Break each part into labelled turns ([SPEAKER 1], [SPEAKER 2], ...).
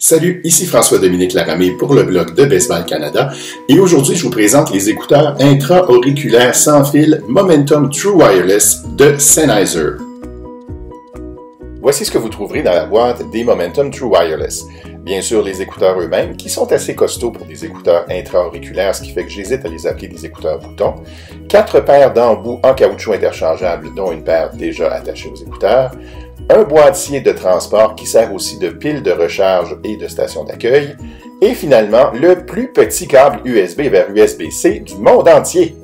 [SPEAKER 1] Salut, ici François-Dominique Laramé pour le blog de Best Buy Canada et aujourd'hui je vous présente les écouteurs intra-auriculaires sans fil Momentum True Wireless de Sennheiser. Voici ce que vous trouverez dans la boîte des Momentum True Wireless. Bien sûr, les écouteurs eux-mêmes, qui sont assez costauds pour des écouteurs intra-auriculaires, ce qui fait que j'hésite à les appeler des écouteurs boutons. 4 paires d'embouts en caoutchouc interchangeables, dont une paire déjà attachée aux écouteurs. Un boîtier de transport qui sert aussi de pile de recharge et de station d'accueil. Et finalement, le plus petit câble USB vers USB-C du monde entier.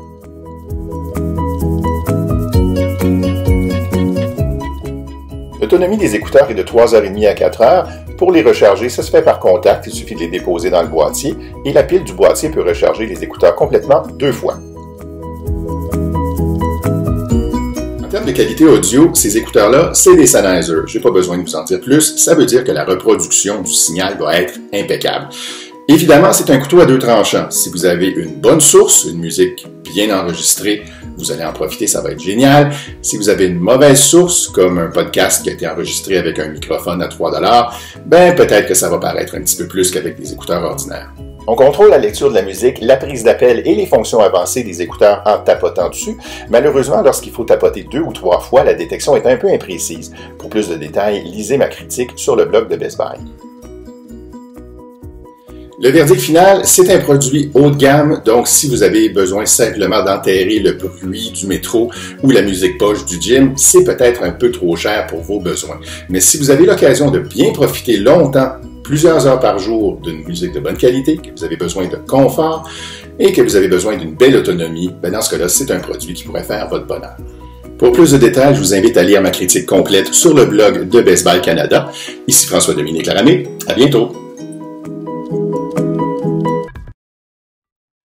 [SPEAKER 1] L'autonomie des écouteurs est de 3h30 à 4h. Pour les recharger, ça se fait par contact, il suffit de les déposer dans le boîtier et la pile du boîtier peut recharger les écouteurs complètement 2 fois. En termes de qualité audio, ces écouteurs-là, c'est des Sennheiser. Je n'ai pas besoin de vous en dire plus, ça veut dire que la reproduction du signal va être impeccable. Évidemment, c'est un couteau à 2 tranchants. Si vous avez une bonne source, une musique bien enregistrée, vous allez en profiter, ça va être génial. Si vous avez une mauvaise source, comme un podcast qui a été enregistré avec un microphone à 3$, ben peut-être que ça va paraître un petit peu plus qu'avec des écouteurs ordinaires. On contrôle la lecture de la musique, la prise d'appel et les fonctions avancées des écouteurs en tapotant dessus. Malheureusement, lorsqu'il faut tapoter 2 ou 3 fois, la détection est un peu imprécise. Pour plus de détails, lisez ma critique sur le blog de Best Buy. Le verdict final, c'est un produit haut de gamme, donc si vous avez besoin simplement d'enterrer le bruit du métro ou la musique poche du gym, c'est peut-être un peu trop cher pour vos besoins. Mais si vous avez l'occasion de bien profiter longtemps, plusieurs heures par jour d'une musique de bonne qualité, que vous avez besoin de confort et que vous avez besoin d'une belle autonomie, ben dans ce cas-là, c'est un produit qui pourrait faire votre bonheur. Pour plus de détails, je vous invite à lire ma critique complète sur le blog de Best Buy Canada. Ici François-Dominique Laramé, à bientôt!